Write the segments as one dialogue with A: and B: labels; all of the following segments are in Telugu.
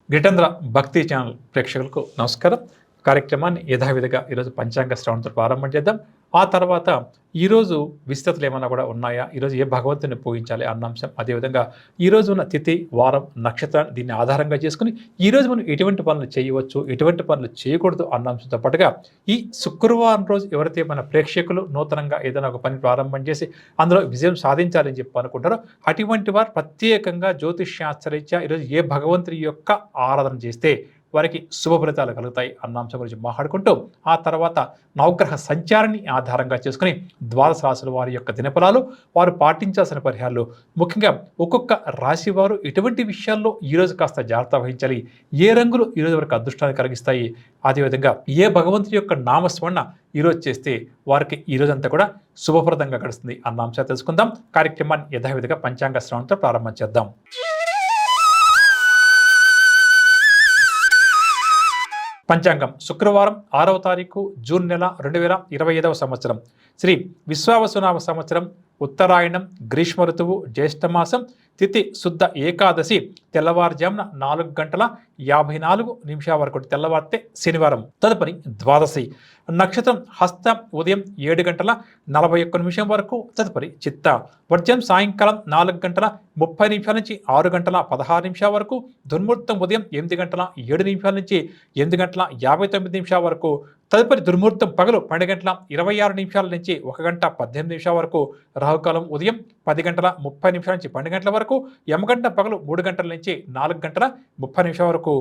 A: గిటంధ్ర భక్తి ఛానల్ ప్రేక్షకులకు నమస్కారం. కార్యక్రమాన్ని యథావిధిగా ఈరోజు పంచాంగ శ్రవణంతో ప్రారంభం చేద్దాం. ఆ తర్వాత ఈరోజు విస్తృతులు ఏమైనా కూడా ఉన్నాయా, ఈరోజు ఏ భగవంతుని పూజించాలి అన్న అంశం, అదేవిధంగా ఈరోజు ఉన్న తిథి, వారం, నక్షత్రాన్ని దీన్ని ఆధారంగా చేసుకుని ఈరోజు మనం ఎటువంటి పనులు చేయవచ్చు, ఎటువంటి పనులు చేయకూడదు అన్న అంశంతో పాటుగా ఈ శుక్రవారం రోజు ఎవరైతే మన ప్రేక్షకులు నూతనంగా ఏదైనా ఒక పని ప్రారంభం చేసి అందులో విజయం సాధించాలని చెప్పి అనుకుంటారో అటువంటి వారు ప్రత్యేకంగా జ్యోతిష్శాస్త్రరీత్యా ఈరోజు ఏ భగవంతుడి యొక్క ఆరాధన చేస్తే వారికి శుభ ఫలితాలు కలుగుతాయి అన్న అంశం గురించి మాట్లాడుకుంటూ ఆ తర్వాత నవగ్రహ సంచారాన్ని ఆధారంగా చేసుకుని ద్వాదశ రాశుల వారి యొక్క దినఫలాలు, వారు పాటించాల్సిన పరిహారాలు, ముఖ్యంగా ఒక్కొక్క రాశి వారు ఎటువంటి విషయాల్లో ఈరోజు కాస్త జాగ్రత్త వహించాలి, ఏ రంగులు ఈరోజు వరకు అదృష్టాన్ని కలిగిస్తాయి, అదేవిధంగా ఏ భగవంతుడి యొక్క నామస్మరణ ఈరోజు చేస్తే వారికి ఈరోజంతా కూడా శుభప్రదంగా గడుస్తుంది అన్న అంశాలు తెలుసుకుందాం. కార్యక్రమాన్ని యథావిధిగా పంచాంగ శ్రవణంతో ప్రారంభం చేద్దాం. పంచాంగం శుక్రవారం 6వ తారీఖు జూన్ నెల 2025వ సంవత్సరం శ్రీ విశ్వావసునామ సంవత్సరం ఉత్తరాయణం గ్రీష్మ ఋతువు జ్యేష్ఠమాసం తిథి శుద్ధ ఏకాదశి తెల్లవారుజామున 4:54 వరకు తెల్లవారితే శనివారం. తదుపరి ద్వాదశి నక్షత్రం హస్త ఉదయం 7:41 వరకు. తదుపరి చిత్త వర్జం సాయంకాలం 4:30 నుంచి 6:16 వరకు. దుర్ముహూర్తం ఉదయం 8:07 నుంచి 8:59 వరకు. తదుపరి దుర్ముహూర్తం పగలు 12:26 నుంచి 1:18 వరకు. రాహుకాలం ఉదయం 10:30 నుంచి 12 వరకు. యమగంట పగలు 3 నుంచి 4:30 వరకు.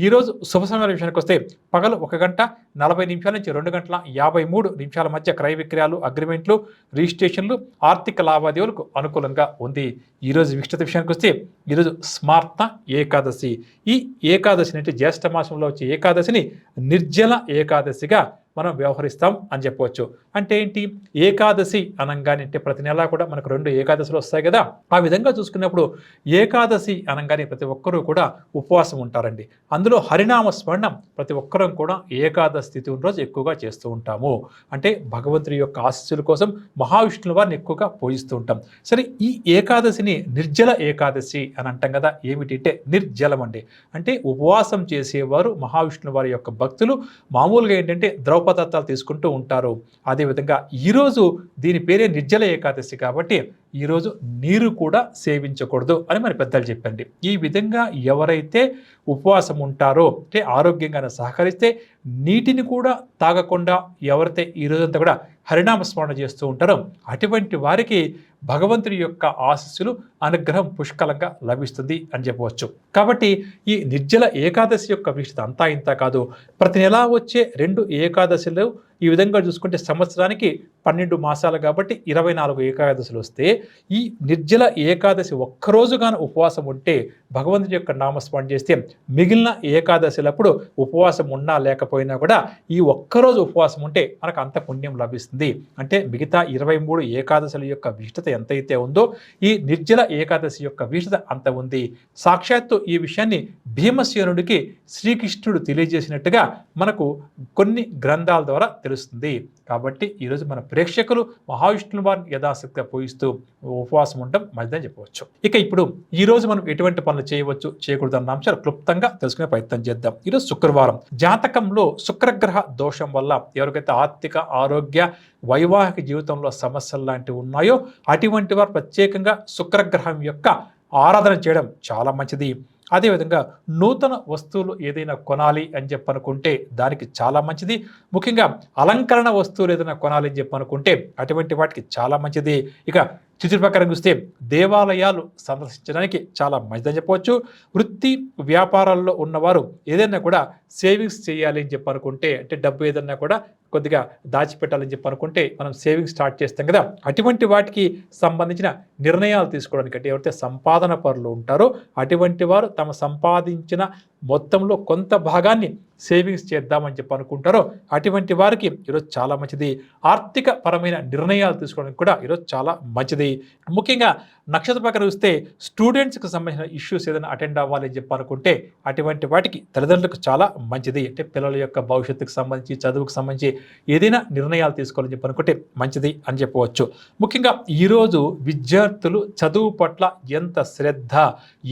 A: ఈరోజు శుభ సమయాల విషయానికి వస్తే పగలు 1:40 నుంచి 2:53 మధ్య క్రయ విక్రయాలు, అగ్రిమెంట్లు, రిజిస్ట్రేషన్లు, ఆర్థిక లావాదేవీలకు అనుకూలంగా ఉంది. ఈరోజు విశిష్టత విషయానికి వస్తే ఈరోజు స్మార్త ఏకాదశి. ఈ ఏకాదశి అంటే జ్యేష్ఠ మాసంలో వచ్చే ఏకాదశిని నిర్జల ఏకాదశిగా మనం వ్యవహరిస్తాం అని చెప్పవచ్చు. అంటే ఏంటి, ఏకాదశి అనగానే అంటే ప్రతి నెలా కూడా మనకు 2 ఏకాదశులు వస్తాయి కదా. ఆ విధంగా చూసుకున్నప్పుడు ఏకాదశి అనగానే ప్రతి ఒక్కరూ కూడా ఉపవాసం ఉంటారండి. అందులో హరినామ స్మరణం ప్రతి ఒక్కరం కూడా ఏకాదశి తిథి రోజు ఎక్కువగా చేస్తూ ఉంటాము. అంటే భగవంతుడి యొక్క ఆశీస్సుల కోసం మహావిష్ణువు వారిని ఎక్కువగా పూజిస్తూ ఉంటాం. సరే, ఈ ఏకాదశిని నిర్జల ఏకాదశి అని అంటాం కదా. ఏమిటి అంటే నిర్జలం అండి. అంటే ఉపవాసం చేసేవారు మహావిష్ణువు వారి యొక్క భక్తులు. మామూలుగా ఏంటంటే ద్రౌపదత్తాలు తీసుకుంటూ ఉంటారు. అదేవిధంగా ఈరోజు దీని పేరే నిర్జల ఏకాదశి కాబట్టి ఈరోజు నీరు కూడా సేవించకూడదు అని మన పెద్దలు చెప్పండి. ఈ విధంగా ఎవరైతే ఉపవాసం ఉంటారో అంటే ఆరోగ్యంగా సహకరిస్తే నీటిని కూడా తాగకుండా ఎవరైతే ఈ రోజంతా కూడా హరినామ స్మరణ చేస్తూ ఉంటారో అటువంటి వారికి భగవంతుడి యొక్క ఆశీస్సులు, అనుగ్రహం పుష్కలంగా లభిస్తుంది అని చెప్పవచ్చు. కాబట్టి ఈ నిర్జల ఏకాదశి యొక్క విశిష్టత అంతా ఇంత కాదు. ప్రతి నెలా వచ్చే 2 ఏకాదశులు ఈ విధంగా చూసుకుంటే సంవత్సరానికి 12 మాసాలు కాబట్టి 24 ఏకాదశులు వస్తే ఈ నిర్జల ఏకాదశి ఒక్కరోజుగాను ఉపవాసం ఉంటే భగవంతుడి యొక్క నామస్మరణ చేస్తే మిగిలిన ఏకాదశులప్పుడు ఉపవాసం ఉన్నా లేకపోయినా కూడా ఈ ఒక్కరోజు ఉపవాసం ఉంటే మనకు అంత పుణ్యం లభిస్తుంది. అంటే మిగతా 23 ఏకాదశుల యొక్క విశిష్టత ఎంతైతే ఉందో ఈ నిర్జల ఏకాదశి యొక్క విశిష్టత అంత ఉంది. సాక్షాత్తు ఈ విషయాన్ని భీమసేనుడికి శ్రీకృష్ణుడు తెలియజేసినట్టుగా మనకు కొన్ని గ్రంథాల ద్వారా తెలుస్తుంది. కాబట్టి ఈరోజు మన ప్రేక్షకులు మహావిష్ణువు వారిని యథాశక్తిగా పూజిస్తూ ఉపవాసం ఉండడం మంచిదని చెప్పవచ్చు. ఇక ఇప్పుడు ఈరోజు మనం ఎటువంటి పనులు చేయవచ్చు, చేయకూడదు అన్న అంశాలు క్లుప్తంగా తెలుసుకునే ప్రయత్నం చేద్దాం. ఈరోజు శుక్రవారం. జాతకంలో శుక్రగ్రహ దోషం వల్ల ఎవరికైతే ఆర్థిక, ఆరోగ్య, వైవాహిక జీవితంలో సమస్యలు లాంటివి ఉన్నాయో అటువంటి వారు ప్రత్యేకంగా శుక్రగ్రహం యొక్క ఆరాధన చేయడం చాలా మంచిది. అదేవిధంగా నూతన వస్తువులు ఏదైనా కొనాలి అని చెప్పనుకుంటే దానికి చాలా మంచిది. ముఖ్యంగా అలంకరణ వస్తువులు ఏదైనా కొనాలి అని చెప్పనుకుంటే అటువంటి వాటికి చాలా మంచిది. ఇక చుట్టుపక్కల చూస్తే దేవాలయాలు సందర్శించడానికి చాలా మంచిదని చెప్పవచ్చు. వృత్తి వ్యాపారాల్లో ఉన్నవారు ఏదైనా కూడా సేవింగ్స్ చేయాలి అని చెప్పనుకుంటే అంటే డబ్బు ఏదైనా కూడా కొద్దిగా దాచిపెట్టాలని చెప్పనుకుంటే మనం సేవింగ్స్ స్టార్ట్ చేస్తాం కదా. అటువంటి వాటికి సంబంధించిన నిర్ణయాలు తీసుకోవడానికి అంటే ఎవరైతే సంపాదన పరులు ఉంటారో అటువంటి వారు తమ సంపాదించిన మొత్తంలో కొంత భాగాన్ని సేవింగ్స్ చేద్దామని చెప్పి అనుకుంటారో అటువంటి వారికి ఈరోజు చాలా మంచిది. ఆర్థిక పరమైన నిర్ణయాలు తీసుకోవడానికి కూడా ఈరోజు చాలా మంచిది. ముఖ్యంగా నక్షత్ర ప్రకారం చూస్తే స్టూడెంట్స్కి సంబంధించిన ఇష్యూస్ ఏదైనా అటెండ్ అవ్వాలి అని చెప్పనుకుంటే అటువంటి వాటికి తల్లిదండ్రులకు చాలా మంచిది. అంటే పిల్లల యొక్క భవిష్యత్తుకు సంబంధించి చదువుకు సంబంధించి ఏదైనా నిర్ణయాలు తీసుకోవాలని చెప్పనుకుంటే మంచిది అని చెప్పవచ్చు. ముఖ్యంగా ఈరోజు విద్యార్థులు చదువు పట్ల ఎంత శ్రద్ధ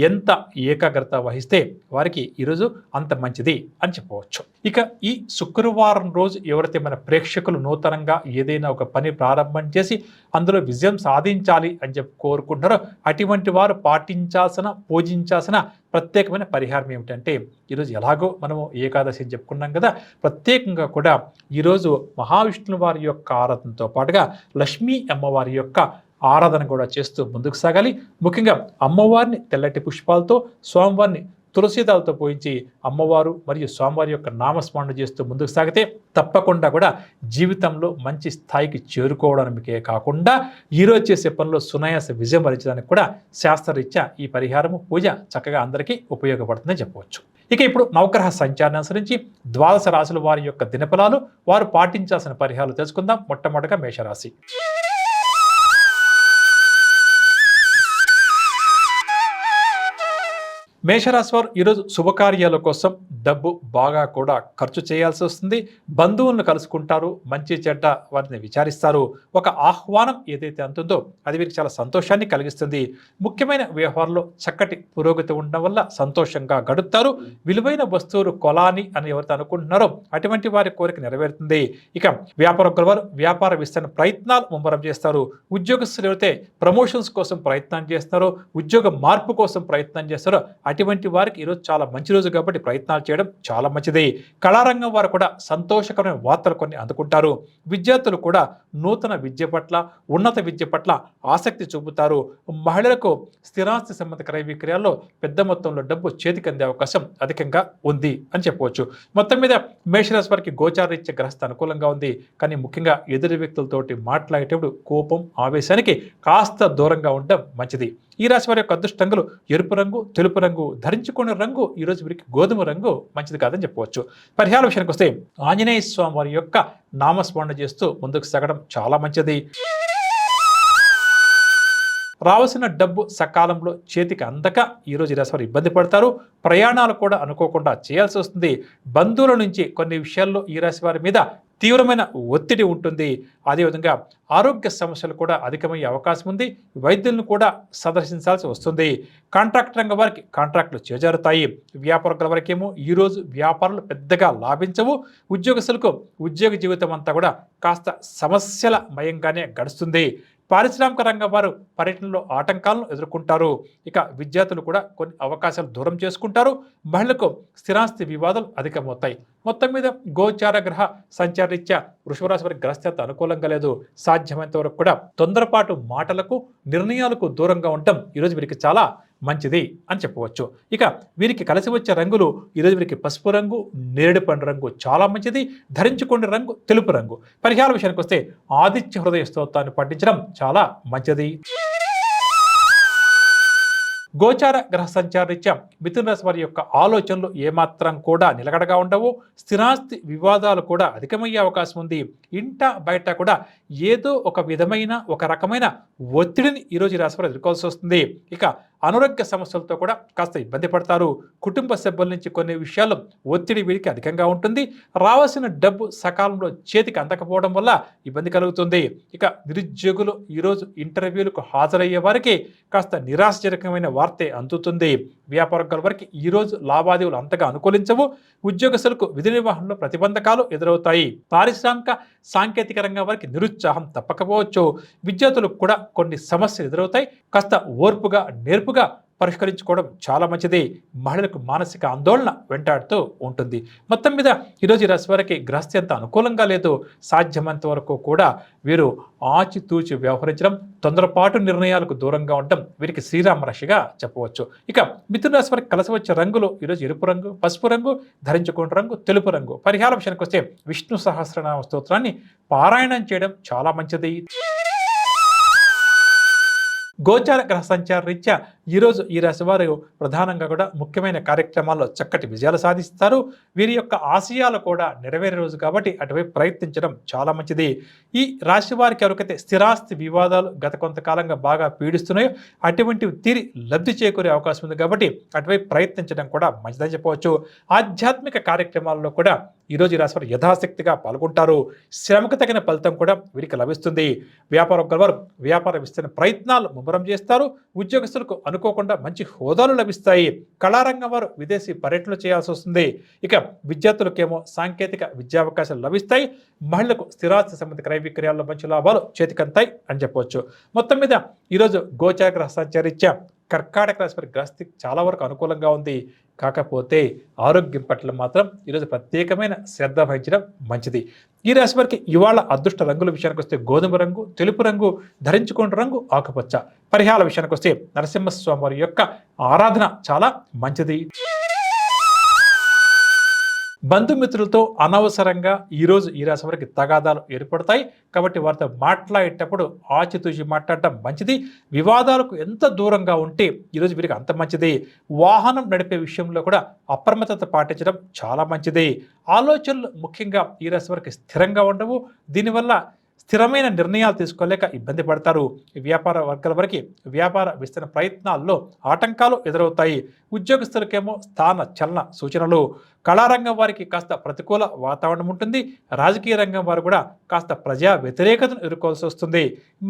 A: ఎంత ఏకాగ్రత వహిస్తే వారికి ఈరోజు అంత మంచిది అని చెప్పవచ్చు. ఇక ఈ శుక్రవారం రోజు ఎవరైతే మన ప్రేక్షకులు నూతనంగా ఏదైనా ఒక పని ప్రారంభం చేసి అందులో విజయం సాధించాలి అని చెప్పి కోరుకుంటున్నారో అటువంటి వారు పాటించాల్సిన పూజించాల్సిన ప్రత్యేకమైన పరిహారం ఏమిటంటే, ఈరోజు ఎలాగో మనము ఏకాదశి అని చెప్పుకున్నాం కదా, ప్రత్యేకంగా కూడా ఈరోజు మహావిష్ణువు వారి యొక్క ఆరాధనతో పాటుగా లక్ష్మీ అమ్మవారి యొక్క ఆరాధన కూడా చేస్తూ ముందుకు సాగాలి. ముఖ్యంగా అమ్మవారిని తెల్లటి పుష్పాలతో, స్వామివారిని తులసీదాలతో పోయించి అమ్మవారు మరియు స్వామివారి యొక్క నామస్మరణ చేస్తూ ముందుకు సాగితే తప్పకుండా కూడా జీవితంలో మంచి స్థాయికి చేరుకోవడానికే కాకుండా ఈరోజు చేసే పనిలో సునాయాస విజయం వరించడానికి కూడా శాస్త్రరీత్యా ఈ పరిహారము పూజ చక్కగా అందరికీ ఉపయోగపడుతుందని చెప్పవచ్చు. ఇక ఇప్పుడు నవగ్రహ సంచారాన్ని అనుసరించి ద్వాదశ రాశుల వారి యొక్క దినఫలాలు, వారు పాటించాల్సిన పరిహారాలు తెలుసుకుందాం. మొట్టమొదటిగా మేషరాశి. మేషరాశి వారు ఈరోజు శుభకార్యాల కోసం డబ్బు బాగా కూడా ఖర్చు చేయాల్సి వస్తుంది. బంధువులను కలుసుకుంటారు, మంచి చెడ్డ వారిని విచారిస్తారు. ఒక ఆహ్వానం ఏదైతే అంతుందో అది వీరికి చాలా సంతోషాన్ని కలిగిస్తుంది. ముఖ్యమైన వ్యవహారంలో చక్కటి పురోగతి ఉండడం వల్ల సంతోషంగా గడుపుతారు. విలువైన వస్తువులు కొలాని అని ఎవరైతే అనుకుంటున్నారో అటువంటి వారి కోరిక నెరవేరుతుంది. ఇక వ్యాపారస్తుల వారు వ్యాపార విస్తరణ ప్రయత్నాలు ముమ్మరం చేస్తారు. ఉద్యోగస్తులు ఎవరైతే ప్రమోషన్స్ కోసం ప్రయత్నం చేస్తున్నారో, ఉద్యోగ మార్పు కోసం ప్రయత్నం చేస్తారో అటువంటి వారికి ఈరోజు చాలా మంచి రోజు కాబట్టి ప్రయత్నాలు చేయడం చాలా మంచిది. కళారంగం వారు కూడా సంతోషకరమైన వార్తలు కొన్ని అందుకుంటారు. విద్యార్థులు కూడా నూతన విద్య పట్ల, ఉన్నత విద్య పట్ల ఆసక్తి చూపుతారు. మహిళలకు స్థిరాస్తి సంబంధ క్రయ విక్రయాల్లో పెద్ద మొత్తంలో డబ్బు చేతికి అందే అవకాశం అధికంగా ఉంది అని చెప్పవచ్చు. మొత్తం మీద మేషరాశి వారికి గోచారరీత్యా గ్రహస్థ అనుకూలంగా ఉంది. కానీ ముఖ్యంగా ఎదురు వ్యక్తులతోటి మాట్లాడేటప్పుడు కోపం, ఆవేశానికి కాస్త దూరంగా ఉండడం మంచిది. ఈ రాశి వారి యొక్క అదృష్ట రంగులు ఎరుపు రంగు, తెలుపు రంగు, ధరించుకునే రంగు ఈరోజు వీరికి గోధుమ రంగు మంచిది కాదని చెప్పవచ్చు. పరిహార విషయానికి వస్తే ఆంజనేయ స్వామి వారి యొక్క నామస్మరణ చేస్తూ ముందుకు సాగడం చాలా మంచిది. రావాల్సిన డబ్బు సకాలంలో చేతికి అందక ఈరోజు ఈ రాశి వారు ఇబ్బంది పడతారు. ప్రయాణాలు కూడా అనుకోకుండా చేయాల్సి వస్తుంది. బంధువుల నుంచి కొన్ని విషయాల్లో ఈ రాశి వారి మీద తీవ్రమైన ఒత్తిడి ఉంటుంది. అదేవిధంగా ఆరోగ్య సమస్యలు కూడా అధికమయ్యే అవకాశం ఉంది. వైద్యులను కూడా సందర్శించాల్సి వస్తుంది. కాంట్రాక్ట్ రంగం వారికి కాంట్రాక్టులు చేజారుతాయి. వ్యాపారుల వరకేమో ఈరోజు వ్యాపారాలు పెద్దగా లాభించవు. ఉద్యోగస్తులకు ఉద్యోగ జీవితం అంతా కూడా కాస్త సమస్యల మయంగానే గడుస్తుంది. పారిశ్రామిక రంగం వారు పర్యటనలో ఆటంకాలను ఎదుర్కొంటారు. ఇక విద్యార్థులు కూడా కొన్ని అవకాశాలు దూరం చేసుకుంటారు. మహిళలకు స్థిరాస్తి వివాదాలు అధికమవుతాయి. మొత్తం మీద గోచార గ్రహ సంచారరీత్యా వృషభ రాశి వారికి గ్రహస్థితి అనుకూలంగా లేదు. సాధ్యమైనంత వరకు కూడా తొందరపాటు మాటలకు, నిర్ణయాలకు దూరంగా ఉండటం ఈరోజు వీరికి చాలా మంచిది అని చెప్పవచ్చు. ఇక వీరికి కలిసి వచ్చే రంగులు ఈరోజు వీరికి పసుపు రంగు, నేరేడు పండు రంగు చాలా మంచిది. ధరించుకునే రంగు తెలుపు రంగు. పరిహార విషయానికి వస్తే ఆదిత్య హృదయ స్తోత్రాన్ని పఠించడం చాలా మంచిది. గోచార గ్రహ సంచారరీత్యా మిథున రాశి వారి యొక్క ఆలోచనలు ఏమాత్రం కూడా నిలకడగా ఉండవు. స్థిరాస్తి వివాదాలు కూడా అధికమయ్యే అవకాశం ఉంది. ఇంట బయట కూడా ఏదో ఒక విధమైన ఒక రకమైన ఒత్తిడిని ఈరోజు ఈ రాశి వారు ఎదుర్కోవాల్సి వస్తుంది. ఇక అనారోగ్య సమస్యలతో కూడా కాస్త ఇబ్బంది పడతారు. కుటుంబ సభ్యుల నుంచి కొన్ని విషయాల్లో ఒత్తిడి వీరికి అధికంగా ఉంటుంది. రావాల్సిన డబ్బు సకాలంలో చేతికి అందకపోవడం వల్ల ఇబ్బంది కలుగుతుంది. ఇక నిరుద్యోగులు ఈరోజు ఇంటర్వ్యూలకు హాజరయ్యే వారికి కాస్త నిరాశజనకమైన వార్తే అందుతుంది. వ్యాపారస్తుల వారికి ఈరోజు లావాదేవీలు అంతగా అనుకూలించవు. ఉద్యోగస్తులకు విధి నిర్వహణలో ప్రతిబంధకాలు ఎదురవుతాయి. పారిశ్రామిక సాంకేతిక రంగం వారికి నిరుత్సాహం తప్పకపోవచ్చు. విద్యార్థులకు కూడా కొన్ని సమస్యలు ఎదురవుతాయి. కాస్త ఓర్పుగా, నేర్పుగా పరిష్కరించుకోవడం చాలా మంచిది. మహిళలకు మానసిక ఆందోళన వెంటాడుతూ ఉంటుంది. మొత్తం మీద ఈరోజు ఈ రాశి వారికి గ్రహస్థితి అంత అనుకూలంగా లేదు. సాధ్యమైనంత వరకు కూడా వీరు ఆచితూచి వ్యవహరించడం, తొందరపాటు నిర్ణయాలకు దూరంగా ఉండడం వీరికి శ్రీరామ రక్షగా చెప్పవచ్చు. ఇక మిథున రాశి వారికి కలిసి వచ్చే రంగులు ఈరోజు ఎరుపు రంగు, పసుపు రంగు, ధరించుకునే రంగు తెలుపు రంగు. పరిహార విషయానికి వస్తే విష్ణు సహస్రనామ స్తోత్రాన్ని పారాయణం చేయడం చాలా మంచిది. గోచార గ్రహ సంచార రీత్యా ఈరోజు ఈ రాశి వారు ప్రధానంగా కూడా ముఖ్యమైన కార్యక్రమాల్లో చక్కటి విజయాలు సాధిస్తారు. వీరి యొక్క ఆశయాలు కూడా నెరవేరే రోజు కాబట్టి అటువైపు ప్రయత్నించడం చాలా మంచిది. ఈ రాశి వారికి ఎవరికైతే స్థిరాస్తి వివాదాలు గత కొంతకాలంగా బాగా పీడిస్తున్నాయో అటువంటివి తీరి లబ్ధి చేకూరే అవకాశం ఉంది కాబట్టి అటువైపు ప్రయత్నించడం కూడా మంచిదని చెప్పవచ్చు. ఆధ్యాత్మిక కార్యక్రమాల్లో కూడా ఈరోజు ఈ రాశి వారు యథాశక్తిగా పాల్గొంటారు. శ్రమకు తగిన ఫలితం కూడా వీరికి లభిస్తుంది. వ్యాపారం వారు వ్యాపార విస్తరణ ప్రయత్నాలు ముమ్మరం చేస్తారు. ఉద్యోగస్తులకు అనుకోకుండా మంచి హోదాలు లభిస్తాయి. కళారంగం వారు విదేశీ పర్యటనలు చేయాల్సి వస్తుంది. ఇక విద్యార్థులకేమో సాంకేతిక విద్యావకాశాలు లభిస్తాయి. మహిళలకు స్థిరాస్తి సంబంధిత క్రయ విక్రయాల్లో మంచి లాభాలు చేతికంతాయి అని చెప్పవచ్చు. మొత్తం మీద ఈరోజు గోచార గ్రహ సంచారీత్యా కర్కాటక రాశి వారి గ్రహస్థితి చాలా వరకు అనుకూలంగా ఉంది. కాకపోతే ఆరోగ్యం పట్ల మాత్రం ఈరోజు ప్రత్యేకమైన శ్రద్ధ వహించడం మంచిది. ఈ రాశి వారికి ఇవాళ అదృష్ట రంగుల విషయానికి వస్తే గోధుమ రంగు, తెలుపు రంగు, ధరించుకున్న రంగు ఆకుపచ్చ. పరిహారాల విషయానికి వస్తే నరసింహస్వామి వారి యొక్క ఆరాధన చాలా మంచిది. బంధుమిత్రులతో అనవసరంగా ఈరోజు ఈ రాశి వారికి తగాదాలు ఏర్పడతాయి కాబట్టి వారితో మాట్లాడేటప్పుడు ఆచితూచి మాట్లాడటం మంచిది. వివాదాలకు ఎంత దూరంగా ఉంటే ఈరోజు వీరికి అంత మంచిది. వాహనం నడిపే విషయంలో కూడా అప్రమత్తత పాటించడం చాలా మంచిది. ఆలోచనలు ముఖ్యంగా ఈ రాశి వారికి స్థిరంగా ఉండవు. దీనివల్ల స్థిరమైన నిర్ణయాలు తీసుకోలేక ఇబ్బంది పడతారు. వ్యాపార వర్గాల వరకు వ్యాపార విస్తరణ ప్రయత్నాల్లో ఆటంకాలు ఎదురవుతాయి. ఉద్యోగస్తులకేమో స్థాన చలన సూచనలు. కళారంగం వారికి కాస్త ప్రతికూల వాతావరణం ఉంటుంది. రాజకీయ రంగం వారు కూడా కాస్త ప్రజా వ్యతిరేకతను ఎదుర్కోవాల్సి వస్తుంది.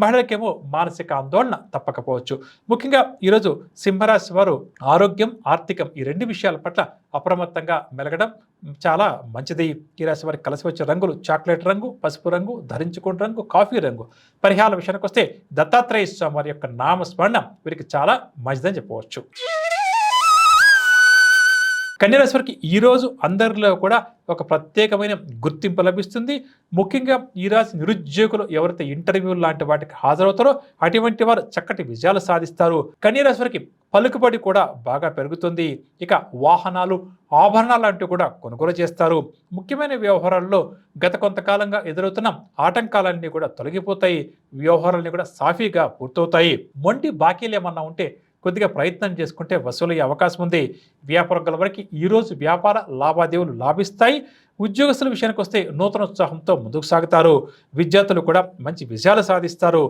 A: మహిళలకేమో మానసిక ఆందోళన తప్పకపోవచ్చు. ముఖ్యంగా ఈరోజు సింహరాశి వారు ఆరోగ్యం, ఆర్థికం ఈ రెండు విషయాల పట్ల అప్రమత్తంగా మెలగడం చాలా మంచిది. ఈ రాశి వారికి కలిసి వచ్చే రంగులు చాక్లెట్ రంగు, పసుపు రంగు, ధరించుకున్న రంగు, కాఫీ రంగు. పరిహారాల విషయానికి వస్తే దత్తాత్రేయ స్వామి వారి యొక్క నామస్మరణ వీరికి చాలా మంచిదని చెప్పవచ్చు. కన్యా రాశి వారికి ఈరోజు అందరిలో కూడా ఒక ప్రత్యేకమైన గుర్తింపు లభిస్తుంది. ముఖ్యంగా ఈ రాశి నిరుద్యోగులు ఎవరైతే ఇంటర్వ్యూలు లాంటి వాటికి హాజరవుతారో అటువంటి వారు చక్కటి విజయాలు సాధిస్తారు. కన్యా రాశి వారికి పలుకుబడి కూడా బాగా పెరుగుతుంది. ఇక వాహనాలు, ఆభరణాలు లాంటివి కూడా కొనుగోలు చేస్తారు. ముఖ్యమైన వ్యవహారాల్లో గత కొంతకాలంగా ఎదురవుతున్న ఆటంకాలన్నీ కూడా తొలగిపోతాయి. వ్యవహారాలన్నీ కూడా సాఫీగా పూర్తవుతాయి. మొండి బాకీలు ఏమన్నా ఉంటే కొద్దిగా ప్రయత్నం చేసుకుంటే వసూలయ్యే అవకాశం ఉంది. వ్యాపారం వరకు ఈరోజు వ్యాపార లావాదేవీలు లాభిస్తాయి. ఉద్యోగస్తుల విషయానికి వస్తే నూతన ఉత్సాహంతో ముందుకు సాగుతారు. విద్యార్థులు కూడా మంచి విజయాలు సాధిస్తారు.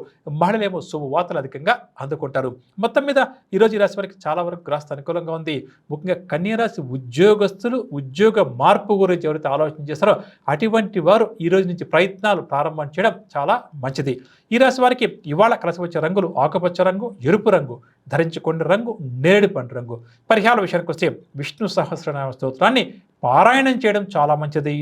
A: మహిళలేమో శుభవార్తలు అధికంగా అందుకుంటారు. మొత్తం మీద ఈరోజు ఈ రాశి వారికి చాలా వరకు గ్రహస్థ అనుకూలంగా ఉంది. ముఖ్యంగా కన్యా రాశి ఉద్యోగస్తులు ఉద్యోగ మార్పు గురించి ఎవరైతే ఆలోచన చేస్తారో అటువంటి వారు ఈ రోజు నుంచి ప్రయత్నాలు ప్రారంభం చేయడం చాలా మంచిది. ఈ రాశి వారికి ఇవాళ కలిసి వచ్చే రంగులు ఆకుపచ్చ రంగు, ఎరుపు రంగు, ధరించుకున్న రంగు, నేరేడు పండు రంగు. పరిహారాల విషయానికి వస్తే విష్ణు సహస్రనామ స్తోత్రాన్ని పారాయణం చేయడం చాలా మంచిది.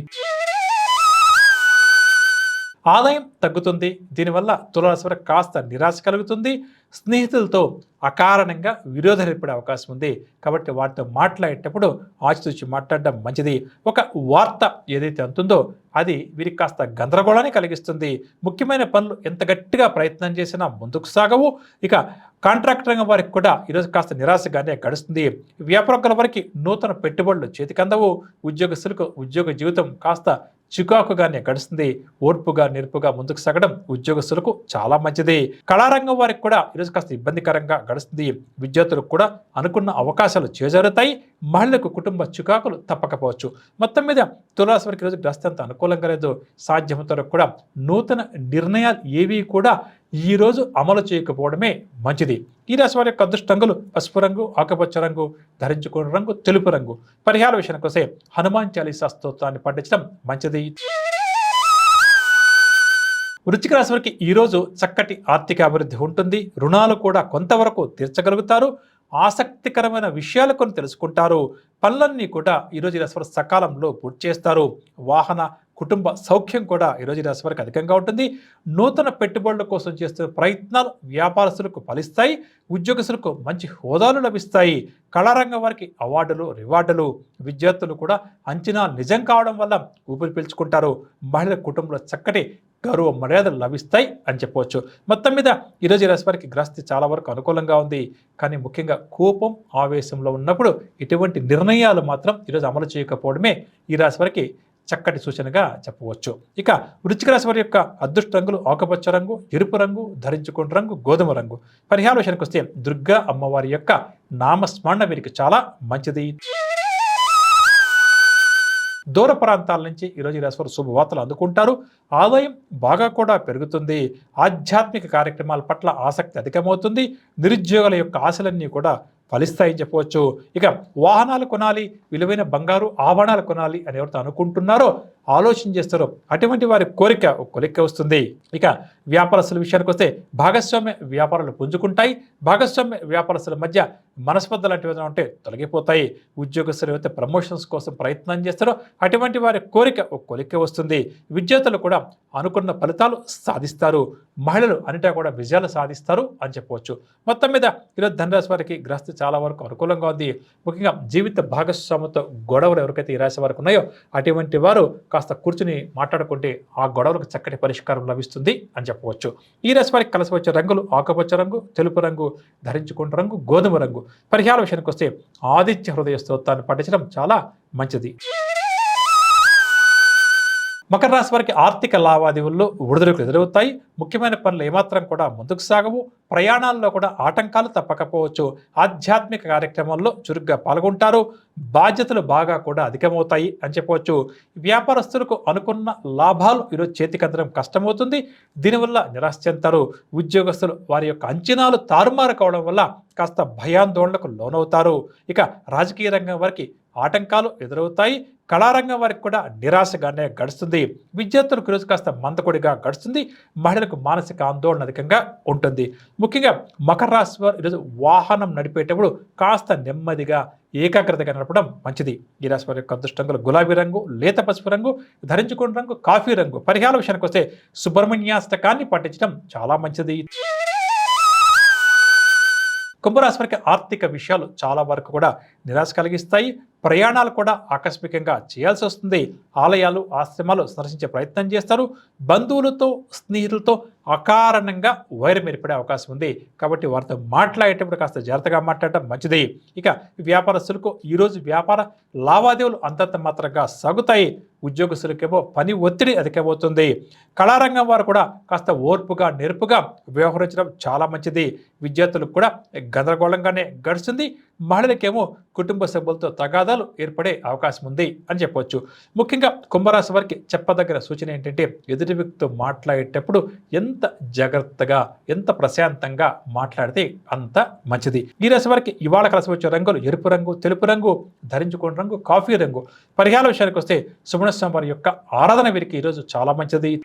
A: ఆదాయం తగ్గుతుంది. దీనివల్ల తులారాశి వారికి కాస్త నిరాశ కలుగుతుంది. స్నేహితులతో అకారణంగా విరోధం ఏర్పడే అవకాశం ఉంది కాబట్టి వాటితో మాట్లాడేటప్పుడు ఆచితూచి మాట్లాడడం మంచిది. ఒక వార్త ఏదైతే అంతుందో అది వీరికి కాస్త గందరగోళాన్ని కలిగిస్తుంది. ముఖ్యమైన పనులు ఎంత గట్టిగా ప్రయత్నం చేసినా ముందుకు సాగవు. ఇక కాంట్రాక్ట్ రంగం వారికి కూడా ఈరోజు కాస్త నిరాశగానే గడుస్తుంది. వ్యాపారం వారికి నూతన పెట్టుబడులు చేతికందవు. ఉద్యోగస్తులకు ఉద్యోగ జీవితం కాస్త చికాకుగానే గడుస్తుంది. ఓర్పుగా నేర్పుగా ముందుకు సాగడం ఉద్యోగస్తులకు చాలా మంచిది. కళారంగం వారికి కూడా ఈరోజు కాస్త ఇబ్బందికరంగా గడుస్తుంది. విద్యార్థులకు కూడా అనుకున్న అవకాశాలు చేజారుతాయి. మహిళలకు కుటుంబ చికాకులు తప్పకపోవచ్చు. మొత్తం మీద తులారాశి వారికి ఈరోజు గ్రస్తంత అనుకూలంగా లేదు. సాధ్యమంత వరకు కూడా నూతన నిర్ణయాలు ఏవి కూడా ఈరోజు అమలు చేయకపోవడమే మంచిది. ఈ రాశి వారి యొక్క అదృష్ట రంగులు పసుపు రంగు, ఆకుపచ్చ రంగు, ధరించుకున్న రంగు, తెలుపు రంగు. పరిహార విషయానికి వస్తే హనుమాన్ చాలీసా స్తోత్రాన్ని పఠించడం మంచిది. వృశ్చిక రాశి వారికి ఈరోజు చక్కటి ఆర్థిక అభివృద్ధి ఉంటుంది. రుణాలు కూడా కొంతవరకు తీర్చగలుగుతారు. ఆసక్తికరమైన విషయాలు కొన్ని తెలుసుకుంటారు. పనులన్నీ కూడా ఈరోజు ఈ రాశి వారు సకాలంలో పూర్తి చేస్తారు. వాహన కుటుంబ సౌఖ్యం కూడా ఈరోజు రాశి వారికి అధికంగా ఉంటుంది. నూతన పెట్టుబడుల కోసం చేస్తున్న ప్రయత్నాలు వ్యాపారస్తులకు ఫలిస్తాయి. ఉద్యోగస్తులకు మంచి హోదాలు లభిస్తాయి. కళారంగం వారికి అవార్డులు, రివార్డులు. విద్యార్థులు కూడా అంచనా నిజం కావడం వల్ల ఊపిరి పీల్చుకుంటారు. మహిళల కుటుంబంలో చక్కటి గౌరవ మర్యాదలు లభిస్తాయి అని చెప్పవచ్చు. మొత్తం మీద ఈరోజు రాశి వారికి గ్రహస్థితి చాలా వరకు అనుకూలంగా ఉంది. కానీ ముఖ్యంగా కోపం, ఆవేశంలో ఉన్నప్పుడు ఇటువంటి నిర్ణయాలు మాత్రం ఈరోజు అమలు చేయకపోవడమే ఈ రాశి వారికి చక్కటి సూచనగా చెప్పవచ్చు. ఇక వృశ్చిక రాశి వారి యొక్క అదృష్ట రంగులు ఆకుపచ్చ రంగు, ఎరుపు రంగు, ధరించుకున్న రంగు గోధుమ రంగు. పరిహార విషయానికి వస్తే దుర్గా అమ్మవారి యొక్క నామస్మరణ వీరికి చాలా మంచిది. దూర ప్రాంతాల నుంచి ఈరోజు ఈ రాశి వారు శుభవార్తలు అందుకుంటారు. ఆదాయం బాగా కూడా పెరుగుతుంది. ఆధ్యాత్మిక కార్యక్రమాల పట్ల ఆసక్తి అధికమవుతుంది. నిరుద్యోగుల యొక్క ఆశలన్నీ కూడా ఫలిస్తాయని చెప్పవచ్చు. ఇక వాహనాలు కొనాలి, విలువైన బంగారు ఆభరణాలు కొనాలి అని ఎవరితో అనుకుంటున్నారో, ఆలోచన చేస్తారో అటువంటి వారి కొలిక్క వస్తుంది. ఇక వ్యాపారస్తుల విషయానికి వస్తే భాగస్వామ్య వ్యాపారాలు పుంజుకుంటాయి. భాగస్వామ్య వ్యాపారస్తుల మధ్య మనస్పర్ధ లాంటివి ఏదైనా ఉంటే తొలగిపోతాయి. ఉద్యోగస్తులు ఏవైతే ప్రమోషన్స్ కోసం ప్రయత్నం చేస్తారో అటువంటి వారి కొలిక్క వస్తుంది. విద్యార్థులు కూడా అనుకున్న ఫలితాలు సాధిస్తారు. మహిళలు అన్నిటా కూడా విజయాలు సాధిస్తారు అని చెప్పవచ్చు. మొత్తం మీద ఈరోజు ధనురాశి వారికి గ్రహస్థితి చాలా వరకు అనుకూలంగా ఉంది. ముఖ్యంగా జీవిత భాగస్వామితో గొడవలు ఎవరికైతే ఈ రాశి వారికి ఉన్నాయో అటువంటి వారు కాస్త కూర్చుని మాట్లాడుకుంటే ఆ గొడవలకు చక్కటి పరిష్కారం లభిస్తుంది అని చెప్పవచ్చు. ఈ రాశి వారికి కలిసి వచ్చే రంగులు ఆకుపచ్చ రంగు, తెలుపు రంగు, ధరించుకున్న రంగు గోధుమ రంగు. పరిహార విషయానికి వస్తే ఆదిత్య హృదయ స్తోత్రాన్ని పఠించడం చాలా మంచిది. మకర రాశి వారికి ఆర్థిక లావాదేవీల్లో ఒడిదుడుకులు ఎదురవుతాయి. ముఖ్యమైన పనులు ఏమాత్రం కూడా ముందుకు సాగవు. ప్రయాణాల్లో కూడా ఆటంకాలు తప్పకపోవచ్చు. ఆధ్యాత్మిక కార్యక్రమాల్లో చురుగ్గా పాల్గొంటారు. బాధ్యతలు బాగా కూడా అధికమవుతాయి అని చెప్పవచ్చు. వ్యాపారస్తులకు అనుకున్న లాభాలు ఈరోజు చేతికందడం కష్టమవుతుంది. దీనివల్ల నిరాశ చెందుతారు. ఉద్యోగస్తులు వారి యొక్క అంచనాలు తారుమారు కావడం వల్ల కాస్త భయాందోళనకు లోనవుతారు. ఇక రాజకీయ రంగం వారికి ఆటంకాలు ఎదురవుతాయి. కళారంగం వారికి కూడా నిరాశగానే గడుస్తుంది. విద్యార్థులకు ఈరోజు కాస్త మందకొడిగా గడుస్తుంది. మహిళలకు మానసిక ఆందోళన అధికంగా ఉంటుంది. ముఖ్యంగా మకర రాశి వారు ఈరోజు వాహనం నడిపేటప్పుడు కాస్త నెమ్మదిగా ఏకాగ్రతగా నడపడం మంచిది. ఈ రాశి వారి యొక్క అదృష్ట రంగులు గులాబీ రంగు, లేత పసుపు రంగు, ధరించుకున్న రంగు కాఫీ రంగు. పరిహార విషయానికి వస్తే సుబ్రహ్మణ్యాష్టకాన్ని పఠించడం చాలా మంచిది. కుంభరాశి వారికి ఆర్థిక విషయాలు చాలా వరకు కూడా నిరాశ కలిగిస్తాయి. ప్రయాణాలు కూడా ఆకస్మికంగా చేయాల్సి వస్తుంది. ఆలయాలు ఆశ్రమాలు సందర్శించే ప్రయత్నం చేస్తారు. బంధువులతో స్నేహితులతో అకారణంగా వైరం ఏర్పడే అవకాశం ఉంది. కాబట్టి వారితో మాట్లాడేటప్పుడు కాస్త జాగ్రత్తగా మాట్లాడటం మంచిది. ఇక వ్యాపారస్తులకు ఈరోజు వ్యాపార లావాదేవీలు అంతంత మాత్రంగా సాగుతాయి. ఉద్యోగస్తులకేమో పని ఒత్తిడి అధికమవుతుంది. కళారంగం వారు కూడా కాస్త ఓర్పుగా నేర్పుగా వ్యవహరించడం చాలా మంచిది. విద్యార్థులకు కూడా గందరగోళంగానే గడుస్తుంది. మహిళలకేమో కుటుంబ సభ్యులతో తగాదాలు ఏర్పడే అవకాశం ఉంది అని చెప్పవచ్చు. ముఖ్యంగా కుంభరాశి వారికి చెప్పదగిన సూచన ఏంటంటే ఎదుటి వ్యక్తితో మాట్లాడేటప్పుడు ఎంత జాగ్రత్తగా ఎంత ప్రశాంతంగా మాట్లాడితే అంత మంచిది. ఈ రాశి వారికి ఇవాళ కలిసి వచ్చే రంగులు ఎరుపు రంగు, తెలుపు రంగు, ధరించుకున్న రంగు కాఫీ రంగు. పరిహార విషయానికి వస్తే సుబ్రహ్మణ్య వారి యొక్క ఆరాధన వీరికి ఈరోజు చాలా మంచిది.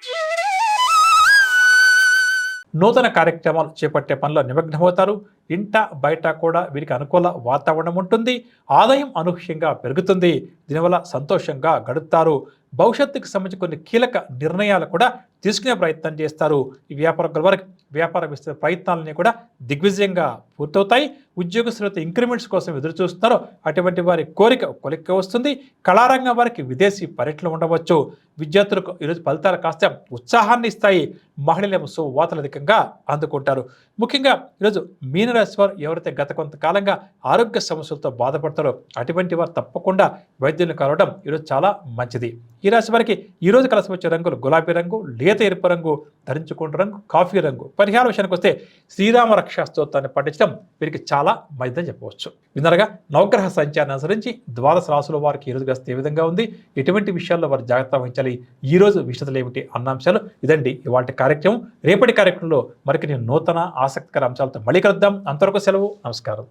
A: నూతన కార్యక్రమాలు చేపట్టే పనిలో నిమగ్నమవుతారు. ఇంట బయట కూడా వీరికి అనుకూల వాతావరణం ఉంటుంది. ఆదాయం అనూహ్యంగా పెరుగుతుంది. దీనివల్ల సంతోషంగా గడుపుతారు. భవిష్యత్తుకు సంబంధించి కొన్ని కీలక నిర్ణయాలు కూడా తీసుకునే ప్రయత్నం చేస్తారు. ఈ వ్యాపార విస్తరణ ప్రయత్నాలన్నీ కూడా దిగ్విజయంగా పూర్తవుతాయి. ఉద్యోగస్తులతో ఇంక్రిమెంట్స్ కోసం ఎదురు చూస్తున్నారో అటువంటి వారి కొలిక్క వస్తుంది. కళారంగం వారికి విదేశీ పర్యటనలు ఉండవచ్చు. విద్యార్థులకు ఈరోజు ఫలితాలు కాస్త ఉత్సాహాన్ని ఇస్తాయి. మహిళలేమో శుభవార్తలు అధికంగా అందుకుంటారు. ముఖ్యంగా ఈరోజు మీనరాశి వారు ఎవరైతే గత కొంతకాలంగా ఆరోగ్య సమస్యలతో బాధపడతారో అటువంటి వారు తప్పకుండా వైద్యులను కలవడం ఈరోజు చాలా మంచిది. ఈ రాశి వారికి ఈరోజు కలిసి వచ్చే రంగులు గులాబీ రంగు, లేత ఎరుపు రంగు, ధరించుకున్న రంగు కాఫీ రంగు. పరిహార విషయానికి వస్తే శ్రీరామ రక్షా స్తోత్రాన్ని పఠించడం వీరికి చాలా మంచిదని చెప్పవచ్చు. విన్నరగా నవగ్రహ సంచారాన్ని అనుసరించి ద్వాదశ రాశుల వారికి ఈరోజు గ్రహస్థితి ఏ విధంగా ఉంది, ఎటువంటి విషయాల్లో వారు జాగ్రత్త వహించాలి, ఈ రోజు విషయాలు ఏమిటి అన్న అంశాలు ఇదండి ఇవాళ కార్యక్రమం. రేపటి కార్యక్రమంలో మరికొన్ని నూతన ఆసక్తికర అంశాలతో మళ్ళీ కలుద్దాం. అంతవరకు సెలవు. నమస్కారం.